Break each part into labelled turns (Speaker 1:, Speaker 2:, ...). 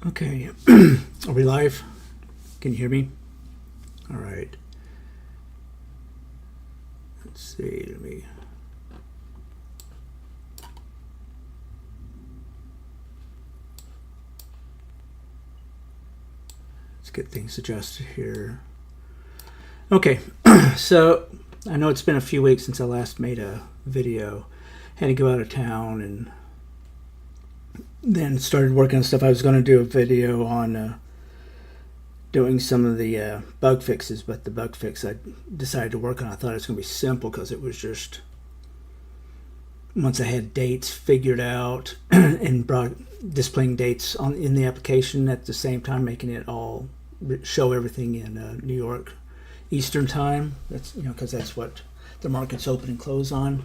Speaker 1: Okay, are we live? Can you hear me? All right. Let's see. Let's get things adjusted here. Okay, so I know it's been a few weeks since I last made a video. Had to go out of town and then started working on stuff. I was going to do a video on doing some of the bug fixes, but the bug fix I decided to work on, I thought it was going to be simple because it was just once I had dates figured out and displaying dates in the application at the same time, making it all show everything in New York Eastern time. That's because that's what the markets open and close on.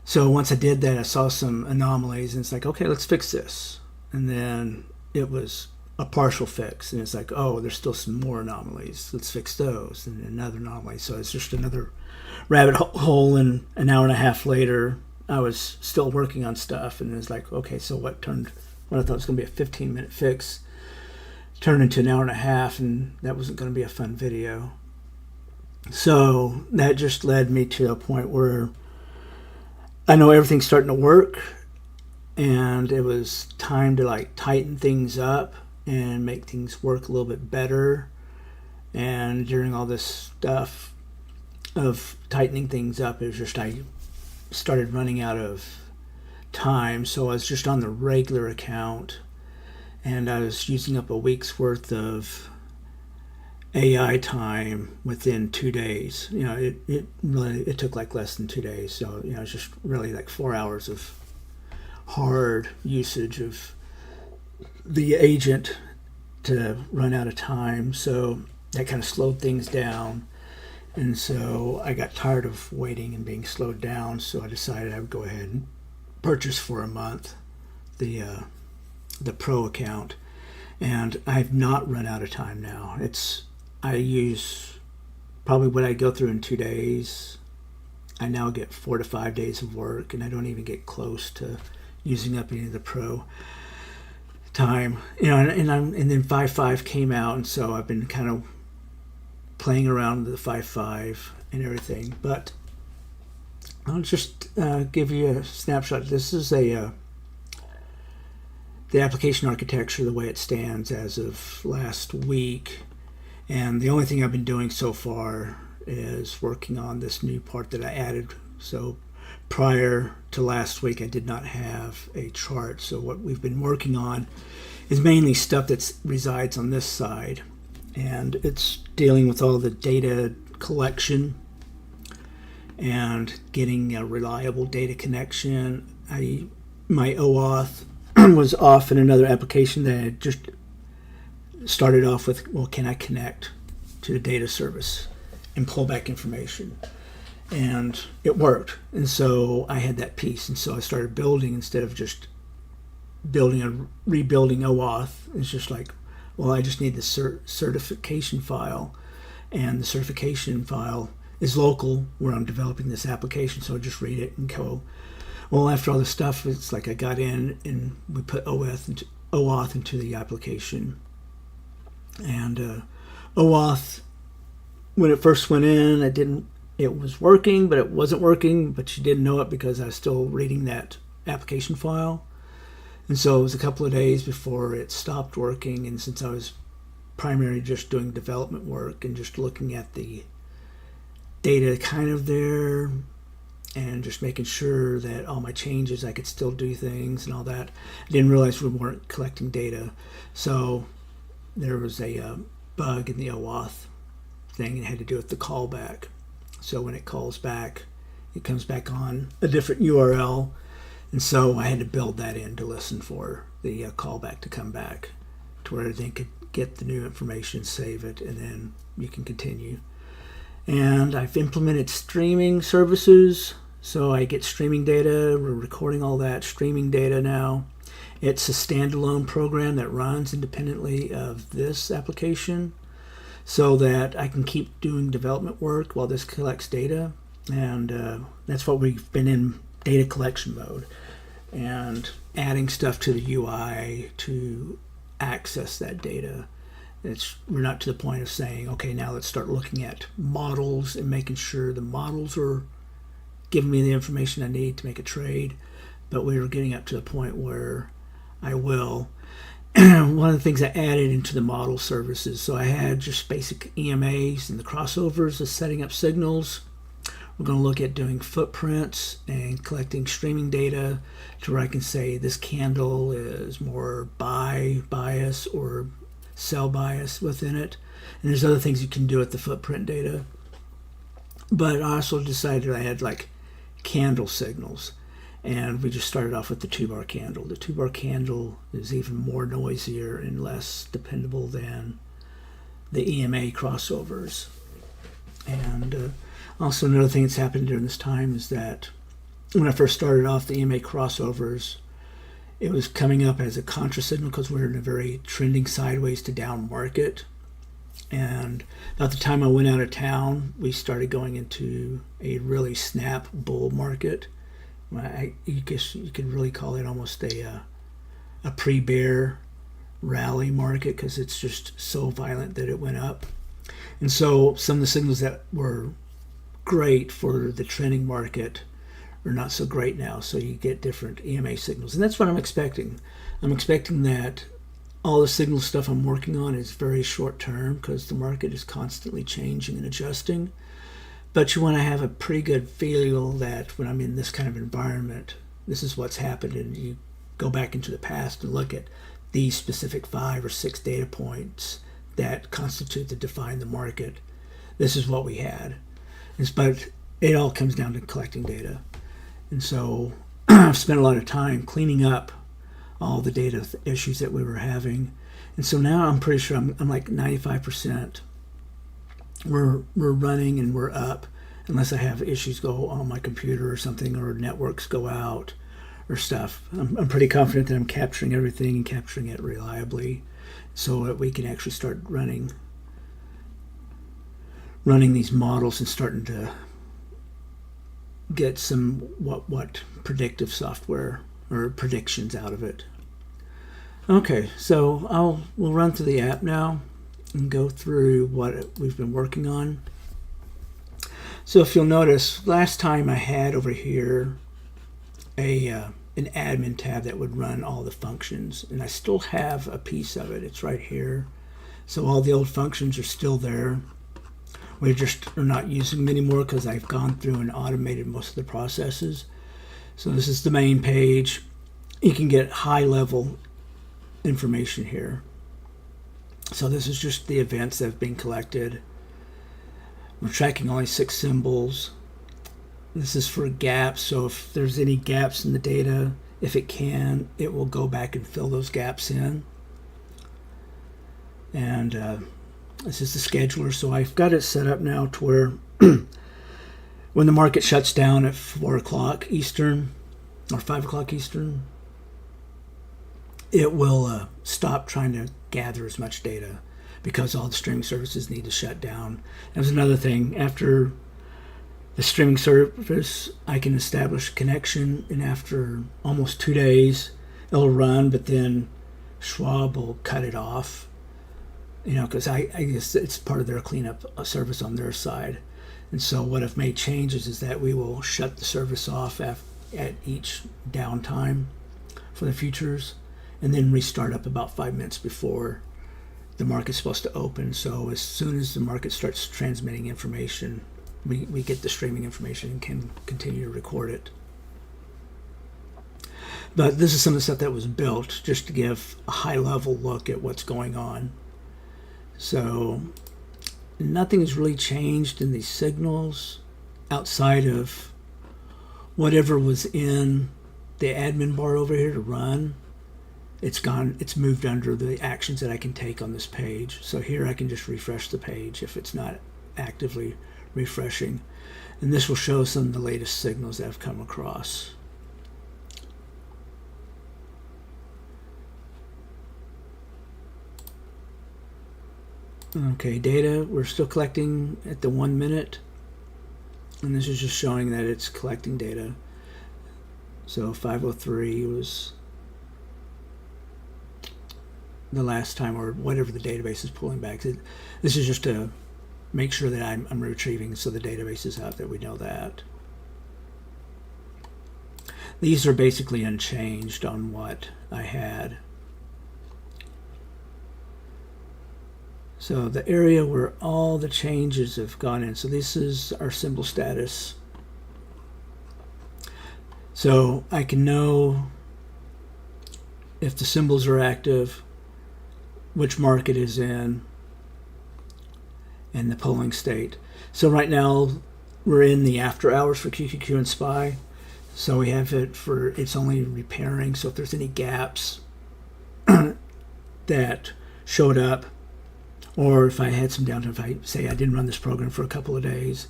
Speaker 1: So once I did that, I saw some anomalies, and it's like, okay, let's fix this. And then it was a partial fix, and it's like, oh, there's still some more anomalies. Let's fix those, and another anomaly. So it's just another rabbit hole, and an hour and a half later, I was still working on stuff, and it's like, okay, so what I thought was going to be a 15-minute fix turned into an hour and a half, and that wasn't going to be a fun video. So that just led me to a point where I know everything's starting to work, and it was time to tighten things up and make things work a little bit better. And during all this stuff of tightening things up, it was just I started running out of time, so I was just on the regular account, and I was using up a week's worth of AI time within 2 days. It took less than 2 days. So it's just really 4 hours of hard usage of the agent to run out of time. So that kind of slowed things down, and so I got tired of waiting and being slowed down. So I decided I would go ahead and purchase for a month the Pro account, and I've not run out of time now. I use probably what I go through in 2 days. I now get 4 to 5 days of work, and I don't even get close to using up any of the Pro time. And then 5.5 came out, and so I've been kind of playing around with the 5.5 and everything. But I'll just give you a snapshot. This is the application architecture, the way it stands as of last week. And the only thing I've been doing so far is working on this new part that I added. So prior to last week, I did not have a chart. So what we've been working on is mainly stuff that resides on this side. And it's dealing with all the data collection and getting a reliable data connection. My OAuth was off in another application that I just started off with, well, can I connect to the data service and pull back information? And it worked. And so I had that piece. And so I started building, instead of just rebuilding OAuth. It's just like, well, I just need the certification file. And the certification file is local where I'm developing this application. So I just read it and go, well, after all this stuff, it's like I got in and we put OAuth into the application. And OAuth, when it first went in, it was working, but it wasn't working, but you didn't know it because I was still reading that application file. And so it was a couple of days before it stopped working. And since I was primarily just doing development work and just looking at the data kind of there and just making sure that all my changes, I could still do things and all that, I didn't realize we weren't collecting data. So there was a bug in the OAuth thing, and it had to do with the callback. So when it calls back, it comes back on a different URL, and so I had to build that in to listen for the callback to come back to where they could get the new information, save it, and then you can continue. And I've implemented streaming services, so I get streaming data. We're recording all that streaming data now. It's a standalone program that runs independently of this application so that I can keep doing development work while this collects data. And that's what we've been in, data collection mode. and adding stuff to the UI to access that data. We're not to the point of saying, okay, now let's start looking at models and making sure the models are giving me the information I need to make a trade. But we were getting up to the point where I will. One of the things I added into the model services, so I had just basic EMAs and the crossovers, the setting up signals. We're going to look at doing footprints and collecting streaming data to where I can say this candle is more buy bias or sell bias within it. And there's other things you can do with the footprint data. But I also decided I had like candle signals. And we just started off with the 2-bar candle. The 2-bar candle is even more noisier and less dependable than the EMA crossovers. And also another thing that's happened during this time is that when I first started off the EMA crossovers, it was coming up as a contra signal because we're in a very trending sideways to down market. And about the time I went out of town, we started going into a really snap bull market. I guess you could really call it almost a pre-bear rally market because it's just so violent that it went up. And so some of the signals that were great for the trending market are not so great now. So you get different EMA signals. And that's what I'm expecting. I'm expecting that all the signal stuff I'm working on is very short term because the market is constantly changing and adjusting. But you want to have a pretty good feel that when I'm in this kind of environment, this is what's happened. And you go back into the past and look at these specific 5 or 6 data points that constitute to define the market. This is what we had. But it all comes down to collecting data. And so I've spent a lot of time cleaning up all the data issues that we were having. And so now I'm pretty sure I'm like 95%. We're running and we're up unless I have issues go on my computer or something or networks go out or stuff. I'm pretty confident that I'm capturing everything and capturing it reliably so that we can actually start running these models and starting to get some what predictive software or predictions out of it. Okay, so we'll run through the app now and go through what we've been working on. So if you'll notice, last time I had over here an admin tab that would run all the functions, and I still have a piece of it. It's right here. So all the old functions are still there. We just are not using them anymore because I've gone through and automated most of the processes. So this is the main page. You can get high-level information here. So this is just the events that have been collected. We're tracking only 6 symbols. This is for gaps, so if there's any gaps in the data, if it can, it will go back and fill those gaps in. And this is the scheduler, so I've got it set up now to where when the market shuts down at 4 o'clock Eastern or 5 o'clock Eastern, it will stop trying to gather as much data because all the streaming services need to shut down. There's another thing. After the streaming service, I can establish a connection, and after almost 2 days, it'll run, but then Schwab will cut it off, because I guess it's part of their cleanup service on their side. And so what I've made changes is that we will shut the service off at each downtime for the futures, and then restart up about 5 minutes before the market's supposed to open. So as soon as the market starts transmitting information, we get the streaming information and can continue to record it. But this is some of the stuff that was built just to give a high-level look at what's going on. So nothing has really changed in these signals outside of whatever was in the admin bar over here to run. It's moved under the actions that I can take on this page. So here I can just refresh the page if it's not actively refreshing. And this will show some of the latest signals that I've come across. Okay, data, we're still collecting at the 1 minute. And this is just showing that it's collecting data. So 503 was the last time, or whatever the database is pulling back. This is just to make sure that I'm retrieving, so the database is out there. We know that. These are basically unchanged on what I had. So the area where all the changes have gone in. So this is our symbol status. So I can know if the symbols are active, which market is in, and the polling state. So right now we're in the after hours for QQQ and SPY. So we have it for, it's only repairing. So if there's any gaps that showed up, or if I had some downtime, if I say I didn't run this program for a couple of days,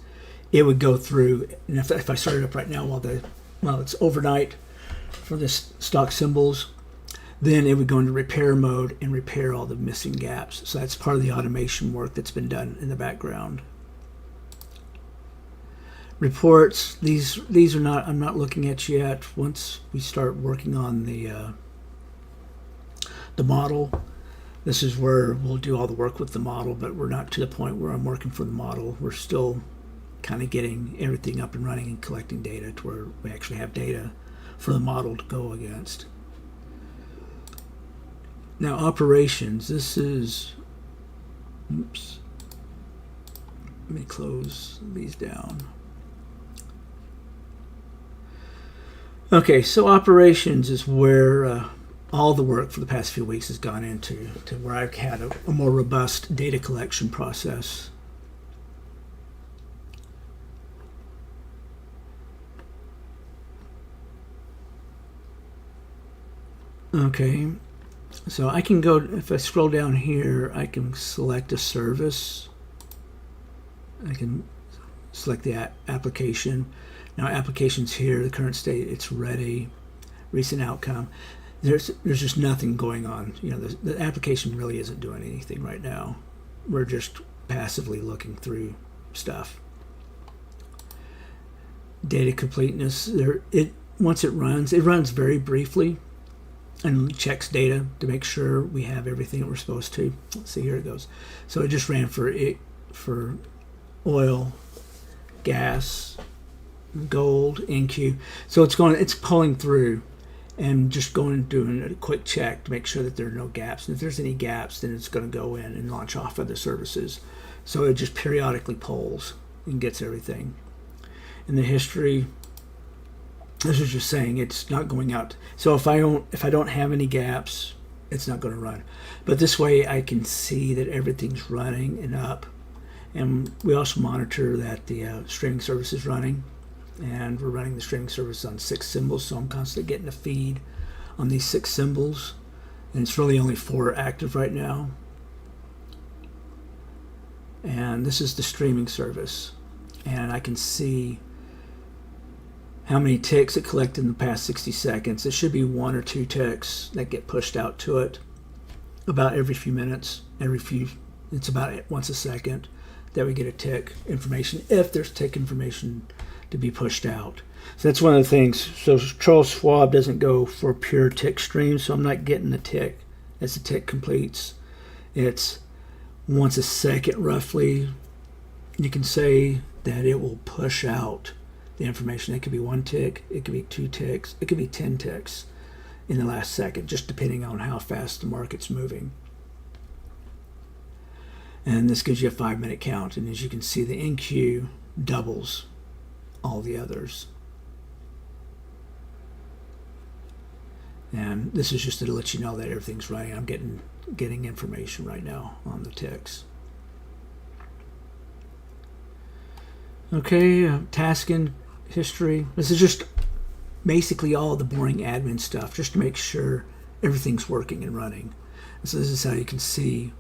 Speaker 1: it would go through. And if I started up right now while it's overnight for this stock symbols, then it would go into repair mode and repair all the missing gaps. So that's part of the automation work that's been done in the background. Reports, these are not, I'm not looking at yet. Once we start working on the model, this is where we'll do all the work with the model, but we're not to the point where I'm working for the model. We're still kind of getting everything up and running and collecting data to where we actually have data for the model to go against. Now operations, this is, oops, let me close these down. Okay, so operations is where all the work for the past few weeks has gone into, to where I've had a more robust data collection process. Okay, so I can go, if I scroll down here, I can select a service. I can select the application. Now application's here, the current state, it's ready, recent outcome. There's just nothing going on. You know, the application really isn't doing anything right now. We're just passively looking through stuff. Data completeness, once it runs very briefly and checks data to make sure we have everything that we're supposed to. Let's see, here it goes. So it just ran for oil, gas, gold, NQ. So it's pulling through and just going and doing a quick check to make sure that there are no gaps. And if there's any gaps, then it's going to go in and launch off other services. So it just periodically polls and gets everything. In the history, this is just saying it's not going out. So if I don't have any gaps, it's not going to run. But this way I can see that everything's running and up. And we also monitor that the streaming service is running. And we're running the streaming service on 6 symbols, so I'm constantly getting a feed on these 6 symbols. And it's really only 4 active right now. And this is the streaming service. And I can see how many ticks it collected in the past 60 seconds. It should be 1 or 2 ticks that get pushed out to it about every few minutes. It's about once a second that we get a tick information, if there's tick information to be pushed out. So that's one of the things. So Charles Schwab doesn't go for pure tick stream, so I'm not getting the tick as the tick completes. It's once a second roughly. You can say that it will push out the information. It could be 1 tick, it could be 2 ticks, it could be 10 ticks in the last second, just depending on how fast the market's moving. And this gives you a 5-minute count, and as you can see, the NQ doubles all the others. And this is just to let you know that everything's running. I'm getting information right now on the ticks. Okay, tasking history. This is just basically all the boring admin stuff, just to make sure everything's working and running. And so this is how you can see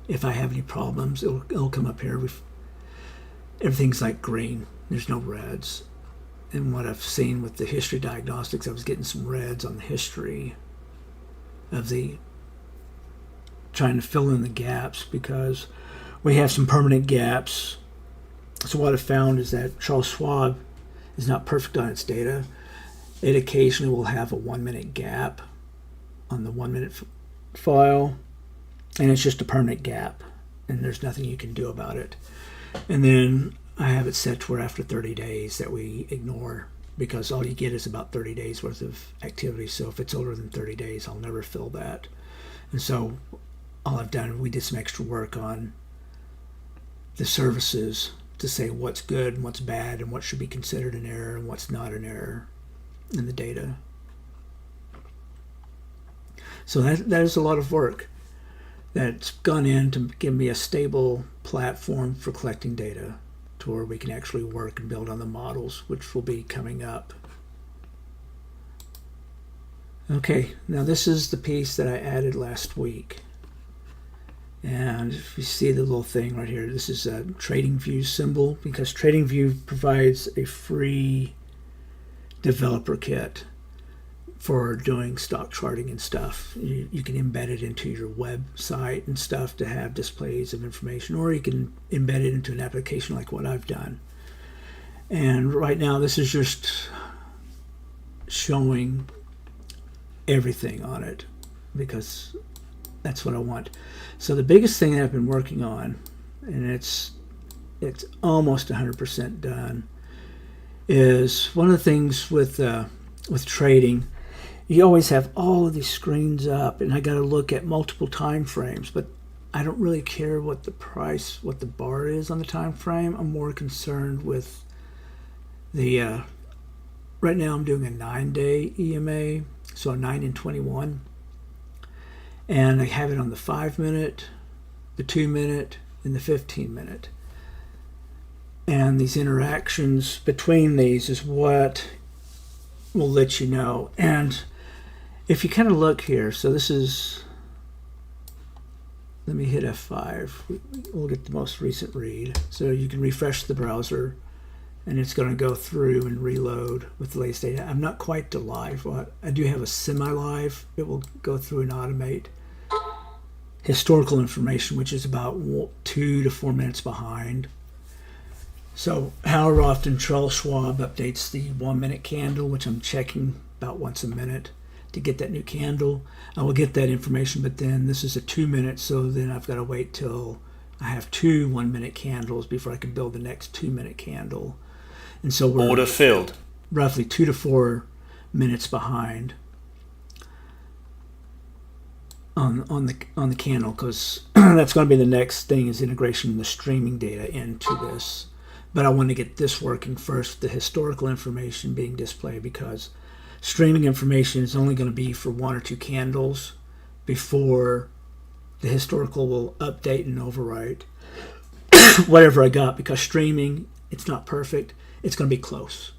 Speaker 1: if I have any problems. It'll come up here. Everything's like green. There's no reds. And what I've seen with the history diagnostics, I was getting some reds on the history of trying to fill in the gaps, because we have some permanent gaps. So what I found is that Charles Schwab is not perfect on its data. It occasionally will have a 1 minute gap on the 1 minute file, and it's just a permanent gap, and there's nothing you can do about it. And then I have it set to where after 30 days that we ignore, because all you get is about 30 days worth of activity. So if it's older than 30 days, I'll never fill that. And so all I've done, we did some extra work on the services to say what's good and what's bad and what should be considered an error and what's not an error in the data. So that is a lot of work that's gone in to give me a stable platform for collecting data to where we can actually work and build on the models, which will be coming up. Okay, now this is the piece that I added last week. And if you see the little thing right here, this is a TradingView symbol, because TradingView provides a free developer kit for doing stock charting and stuff. You can embed it into your website and stuff to have displays of information, or you can embed it into an application like what I've done. And right now this is just showing everything on it because that's what I want. So the biggest thing that I've been working on, and it's almost 100% done, is one of the things with trading. You always have all of these screens up, and I got to look at multiple time frames, but I don't really care what the price, what the bar is on the time frame. I'm more concerned with the right now I'm doing a 9-day EMA, so a 9 and 21, and I have it on the 5 minute, the 2 minute, and the 15 minute. And these interactions between these is what will let you know. And if you kind of look here, so this is, let me hit F5. We'll get the most recent read. So you can refresh the browser, and it's going to go through and reload with the latest data. I'm not quite to live. I do have a semi-live. It will go through and automate historical information, which is about 2 to 4 minutes behind. So however often Charles Schwab updates the 1 minute candle, which I'm checking about once a minute to get that new candle, I will get that information. But then this is a 2 minute, so then I've got to wait till I have 2 1 minute candles before I can build the next 2 minute candle. And so we're
Speaker 2: order filled,
Speaker 1: roughly 2 to 4 minutes behind on the candle, because that's going to be the next thing, is integration of the streaming data into this. But I want to get this working first, the historical information being displayed, because streaming information is only going to be for 1 or 2 candles before the historical will update and overwrite whatever I got, because streaming, it's not perfect. It's going to be close.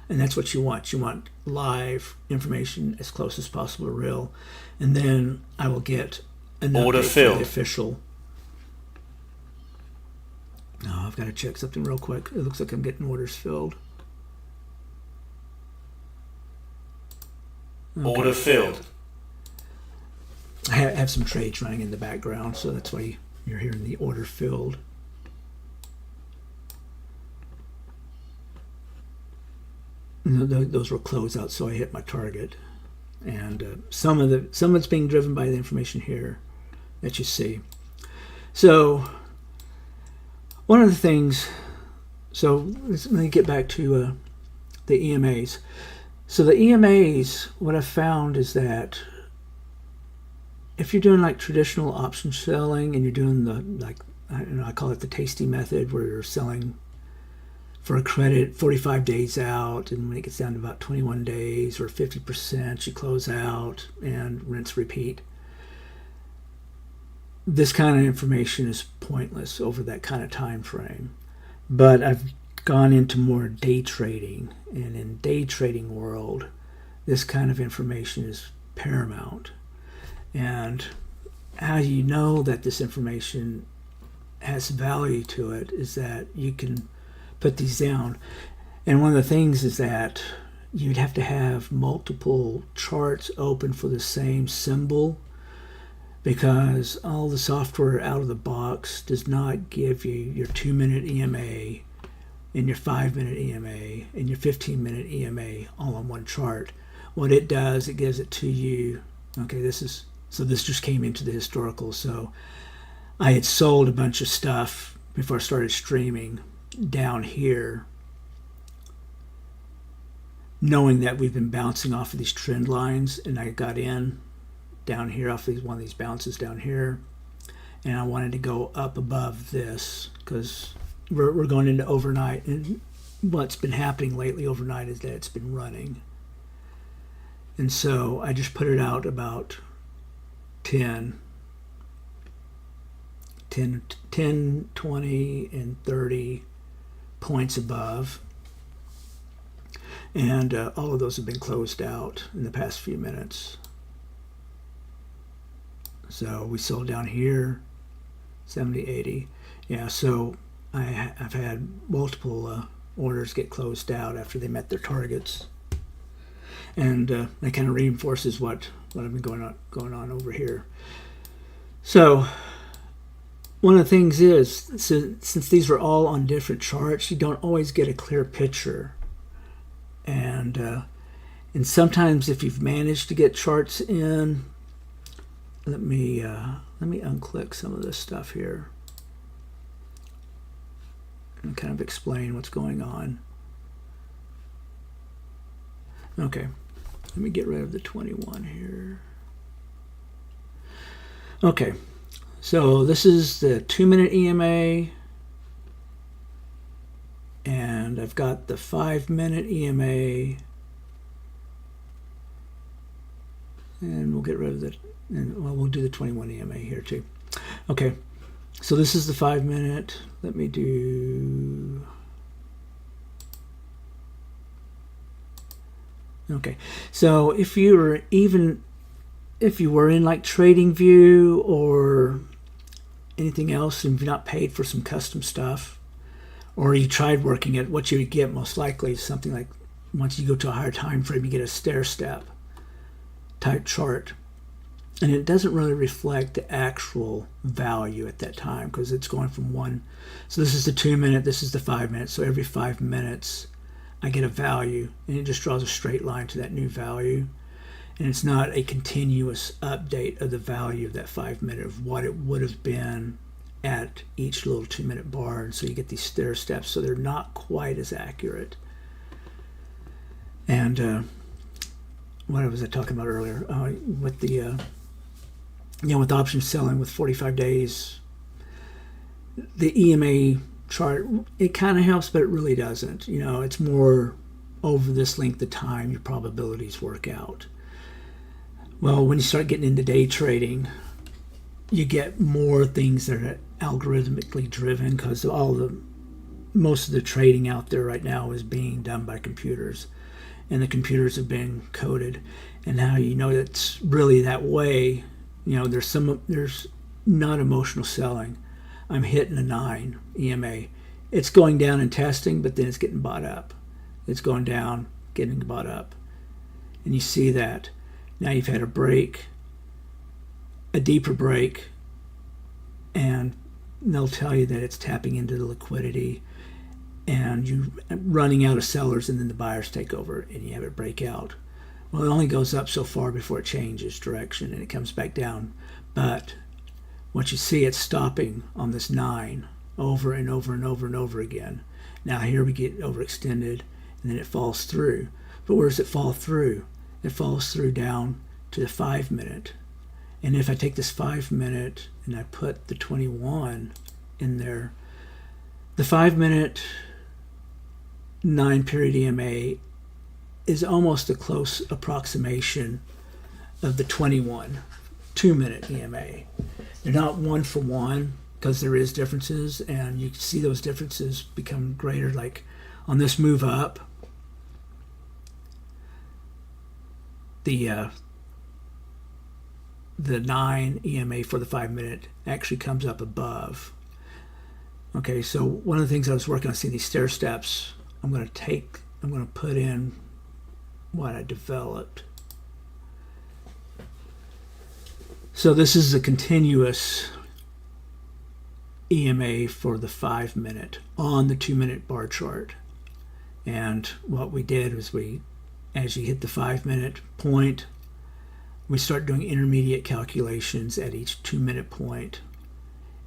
Speaker 1: And that's what you want. You want live information as close as possible to real. And then I will get an update for the official. Oh, I've got to check something real quick. It looks like I'm getting orders filled.
Speaker 2: Okay. Order filled.
Speaker 1: I have some trades running in the background, so that's why you're hearing the order filled. Those were closeouts, so I hit my target. And some of it's being driven by the information here that you see. So one of the things, so let me get back to the EMAs. So the EMAs, what I've found is that if you're doing like traditional option selling and you're doing the, I call it the tasty method, where you're selling for a credit 45 days out, and when it gets down to about 21 days or 50%, you close out and rinse, repeat. This kind of information is pointless over that kind of time frame. But I've gone into more day trading, and in day trading world, this kind of information is paramount. And how you know that this information has value to it is that you can put these down. And one of the things is that you'd have to have multiple charts open for the same symbol, because all the software out of the box does not give you your 2 minute EMA and your 5-minute EMA and your 15-minute EMA all on one chart. What it does, it gives it to you. Okay, this just came into the historical. So I had sold a bunch of stuff before I started streaming down here, knowing that we've been bouncing off of these trend lines, and I got in down here off of one of these bounces down here, and I wanted to go up above this because we're going into overnight, and what's been happening lately overnight is that it's been running. And so I just put it out about 10, 20, and 30 points above. And all of those have been closed out in the past few minutes. So we sold down here, 70, 80. Yeah, so I've had multiple orders get closed out after they met their targets. And that kind of reinforces what I've been going on over here. So one of the things is, since these are all on different charts, you don't always get a clear picture. And sometimes if you've managed to get charts in, let me unclick some of this stuff here and kind of explain what's going on. Okay, let me get rid of the 21 here. Okay, so this is the 2-minute EMA, and I've got the 5-minute EMA, and we'll get rid of the, and well, we'll do the 21 EMA here too. Okay, so this is the 5-minute. Let me do. Okay, so if you were in like TradingView or anything else, and you've not paid for some custom stuff, or you tried working it, what you would get most likely is something like, once you go to a higher time frame, you get a stair step type chart, and it doesn't really reflect the actual value at that time because it's going from one. So this is the 2-minute, this is the 5-minute. So every 5 minutes I get a value, and it just draws a straight line to that new value. And it's not a continuous update of the value of that 5-minute of what it would have been at each little 2-minute bar. And so you get these stair steps, so they're not quite as accurate. And what was I talking about earlier? With the with option selling with 45 days, the EMA chart, it kind of helps, but it really doesn't. It's more over this length of time your probabilities work out. Well, when you start getting into day trading, you get more things that are algorithmically driven because most of the trading out there right now is being done by computers, and the computers have been coded. And how you know it's really that way? There's not emotional selling. I'm hitting a 9 EMA. It's going down in testing, but then it's getting bought up. It's going down, getting bought up. And you see that. Now you've had a break, a deeper break, and they'll tell you that it's tapping into the liquidity, and you running out of sellers, and then the buyers take over, and you have it break out. Well, it only goes up so far before it changes direction, and it comes back down. But what you see, it's stopping on this 9 over and over and over and over again. Now here we get overextended, and then it falls through. But where does it fall through? It falls through down to the 5-minute. And if I take this 5-minute and I put the 21 in there, the 5-minute 9-period EMA is almost a close approximation of the 21 2-minute EMA. They're not one for one because there is differences, and you can see those differences become greater. Like on this move up, the 9 EMA for the 5-minute actually comes up above. Okay, so one of the things I was working on, see these stair steps, I'm going to put in what I developed. So this is a continuous EMA for the 5 minute on the 2 minute bar chart. And what we did was as you hit the 5 minute point, we start doing intermediate calculations at each 2 minute point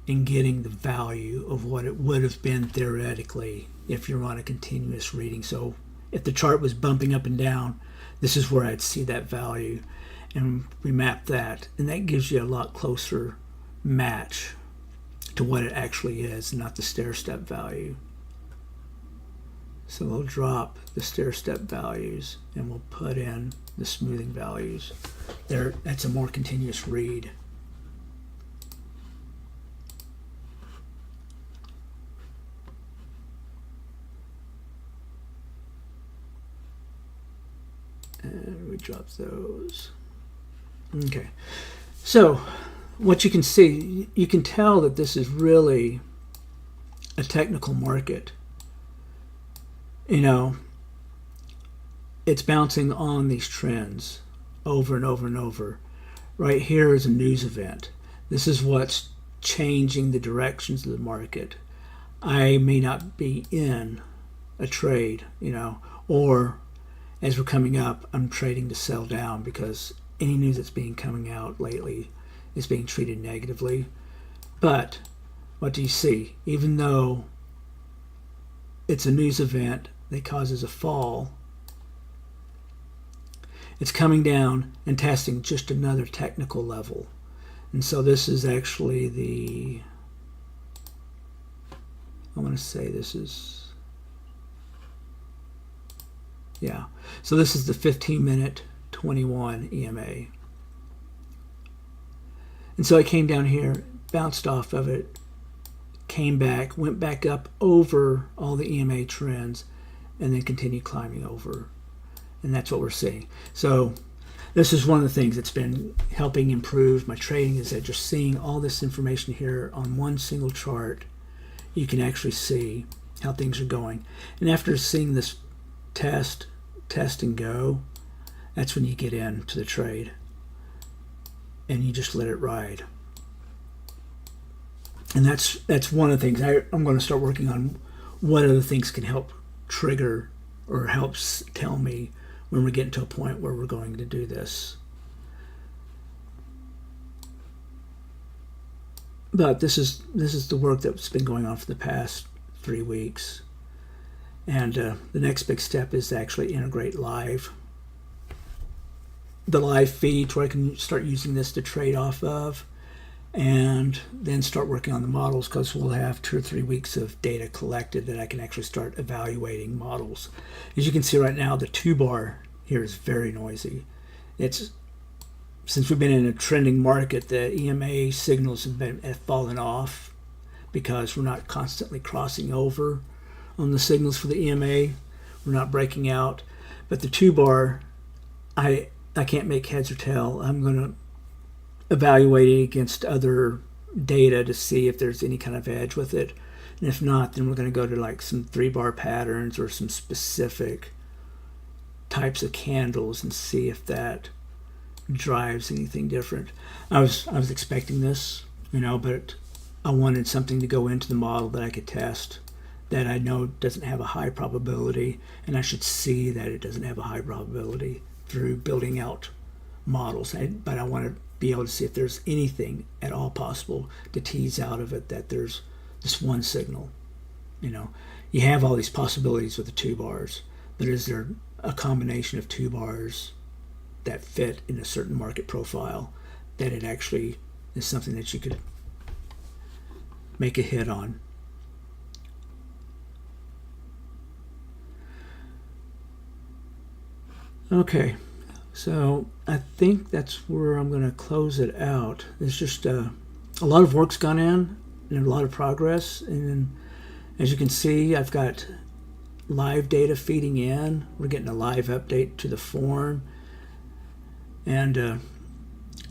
Speaker 1: and getting the value of what it would have been theoretically if you're on a continuous reading. So if the chart was bumping up and down, this is where I'd see that value. And we map that, and that gives you a lot closer match to what it actually is, not the stair-step value. So we'll drop the stair-step values and we'll put in the smoothing values. There, that's a more continuous read. And we drop those. Okay. So what you can see, you can tell that this is really a technical market. You know, it's bouncing on these trends over and over and over. Right here is a news event. This is what's changing the directions of the market. I may not be in a trade, you know, or as we're coming up, I'm trading to sell down because any news that's being coming out lately is being treated negatively. But what do you see? Even though it's a news event that causes a fall, it's coming down and testing just another technical level. And so this is actually I want to say this is, yeah. So this is the 15 minute 21 EMA. And so I came down here, bounced off of it, came back, went back up over all the EMA trends, and then continued climbing over. And that's what we're seeing. So this is one of the things that's been helping improve my trading, is that just seeing all this information here on one single chart, you can actually see how things are going. And after seeing this test and go, that's when you get into the trade and you just let it ride. And that's one of the things I'm going to start working on. What other things can help trigger or helps tell me when we're getting to a point where we're going to do this. But this is the work that's been going on for the past 3 weeks. And the next big step is to actually integrate the live feed, where I can start using this to trade off of, and then start working on the models, because we'll have 2 or 3 weeks of data collected that I can actually start evaluating models. As you can see right now, the 2-bar here is very noisy. Since we've been in a trending market, the EMA signals have fallen off because we're not constantly crossing over on the signals for the EMA. We're not breaking out. But the 2-bar, I can't make heads or tail. I'm going to evaluate it against other data to see if there's any kind of edge with it. And if not, then we're going to go to like some 3-bar patterns or some specific types of candles and see if that drives anything different. I was expecting this, but I wanted something to go into the model that I could test, that I know doesn't have a high probability, and I should see that it doesn't have a high probability through building out models. But I want to be able to see if there's anything at all possible to tease out of it that there's this one signal. You have all these possibilities with the 2-bars, but is there a combination of 2-bars that fit in a certain market profile that it actually is something that you could make a hit on? Okay, so I think that's where I'm going to close it out. There's just a lot of work's gone in and a lot of progress. And as you can see, I've got live data feeding in. We're getting a live update to the form. And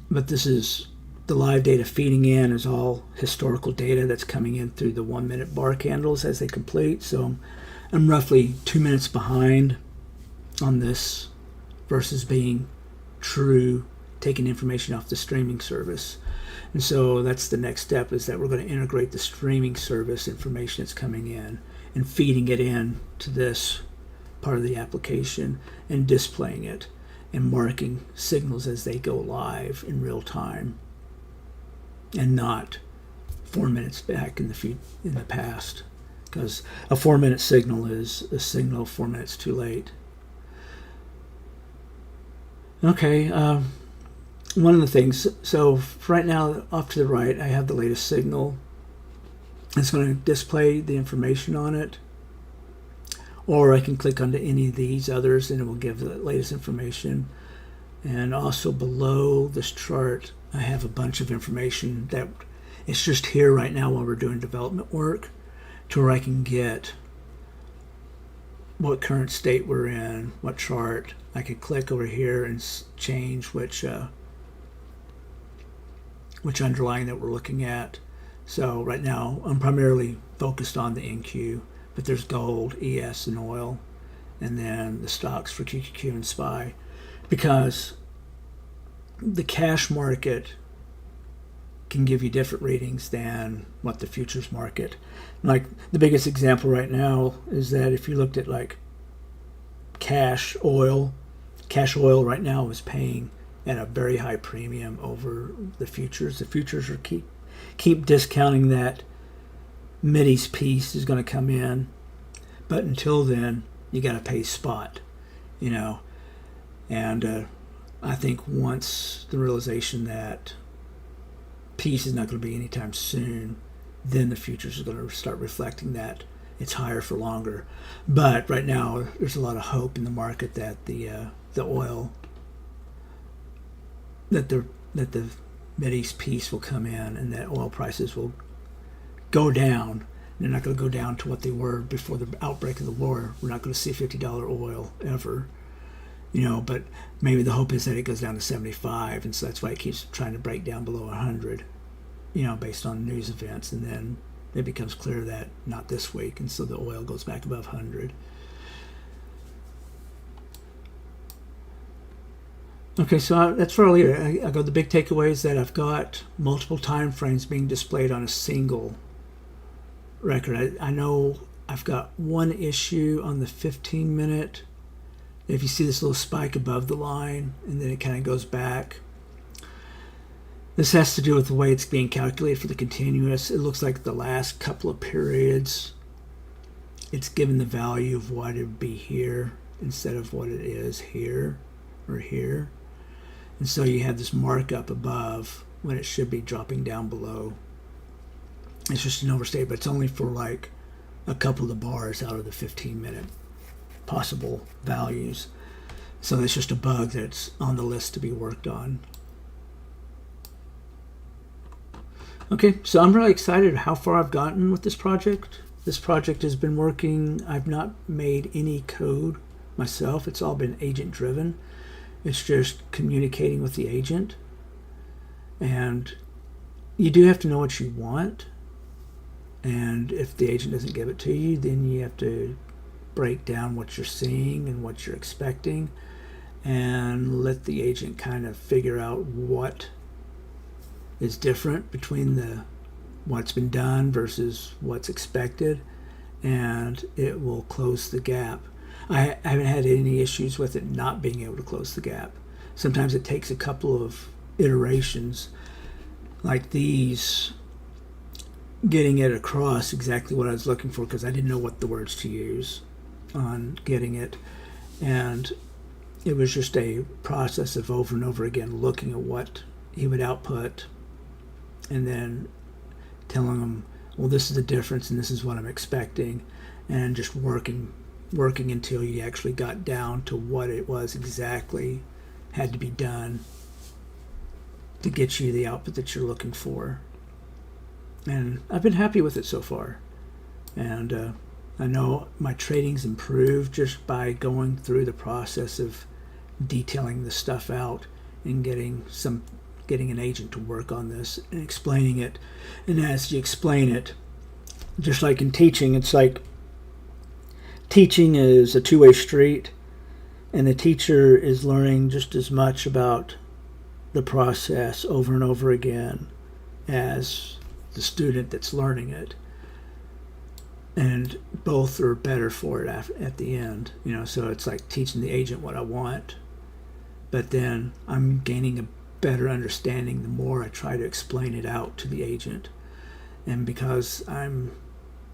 Speaker 1: but this is the live data feeding in is all historical data that's coming in through the 1-minute bar candles as they complete. So I'm roughly 2 minutes behind on this versus being true, taking information off the streaming service. And so that's the next step, is that we're going to integrate the streaming service information that's coming in and feeding it in to this part of the application and displaying it and marking signals as they go live in real time, and not 4 minutes back in the past, because a 4-minute signal is a signal 4 minutes too late. Okay, one of the things, so right now off to the right I have the latest signal. It's going to display the information on it, or I can click onto any of these others and it will give the latest information. And also below this chart I have a bunch of information that it's just here right now while we're doing development work, to where I can get what current state we're in, what chart. I could click over here and change which underlying that we're looking at. So right now I'm primarily focused on the NQ, but there's gold, ES, and oil, and then the stocks for QQQ and SPY, because the cash market can give you different readings than what the futures market. Like the biggest example right now is that if you looked at like cash oil right now is paying at a very high premium over the futures. The futures are keep discounting that Mideast piece is going to come in, but until then you got to pay spot, and I think once the realization that peace is not going to be anytime soon, then the futures are going to start reflecting that it's higher for longer. But right now there's a lot of hope in the market that the oil, that the Mideast piece will come in and that oil prices will go down. They're not going to go down to what they were before the outbreak of the war. We're not going to see $50 oil ever, but maybe the hope is that it goes down to 75, and so that's why it keeps trying to break down below 100, based on news events, and then it becomes clear that not this week, and so the oil goes back above 100. Okay, so that's for earlier. I go the big takeaways that I've got multiple time frames being displayed on a single record. I know I've got one issue on the 15-minute. If you see this little spike above the line and then it kind of goes back, this has to do with the way it's being calculated for the continuous. It looks like the last couple of periods, it's given the value of what it would be here instead of what it is here or here. And so you have this markup above when it should be dropping down below. It's just an overstate, but it's only for like a couple of the bars out of the 15-minute possible values. So it's just a bug that's on the list to be worked on. Okay, so I'm really excited how far I've gotten with this project. This project has been working. I've not made any code myself. It's all been agent driven. It's just communicating with the agent. And you do have to know what you want. And if the agent doesn't give it to you, then you have to break down what you're seeing and what you're expecting and let the agent kind of figure out what is different between what's been done versus what's expected, and it will close the gap. I haven't had any issues with it not being able to close the gap. Sometimes it takes a couple of iterations like these, getting it across exactly what I was looking for, because I didn't know what the words to use on getting it, and it was just a process of over and over again looking at what he would output and then telling him, well, this is the difference and this is what I'm expecting, and just working until you actually got down to what it was exactly had to be done to get you the output that you're looking for. And I've been happy with it so far. And I know my trading's improved just by going through the process of detailing the stuff out and getting an agent to work on this and explaining it. And as you explain it, just like in teaching, it's like teaching is a two-way street, and the teacher is learning just as much about the process over and over again as the student that's learning it, and both are better for it at the end. So it's like teaching the agent what I want, but then I'm gaining a better understanding the more I try to explain it out to the agent. And because I'm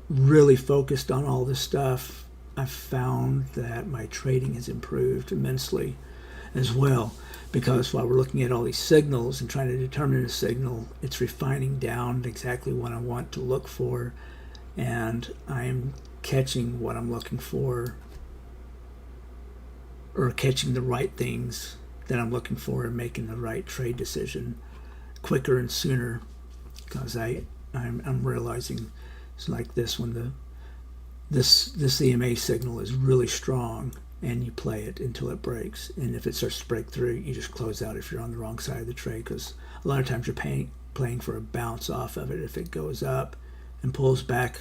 Speaker 1: really focused on all this stuff, I've found that my trading has improved immensely as well, because while we're looking at all these signals and trying to determine a signal, it's refining down exactly what I want to look for, and I'm catching what I'm looking for, or catching the right things that I'm looking for, and making the right trade decision quicker and sooner, because I'm realizing it's like this when this EMA signal is really strong, and you play it until it breaks, and if it starts to break through, you just close out if you're on the wrong side of the trade, because a lot of times you're playing for a bounce off of it. If it goes up and pulls back,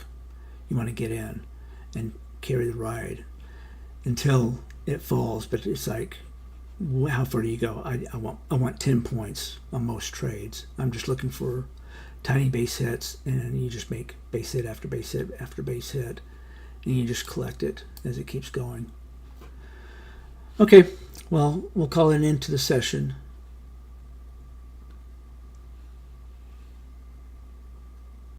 Speaker 1: you want to get in and carry the ride until it falls. But it's like, how far do you go? I want 10 points on most trades. I'm just looking for tiny base hits, and you just make base hit after base hit after base hit, and you just collect it as it keeps going. Okay, well, we'll call it an end to the session.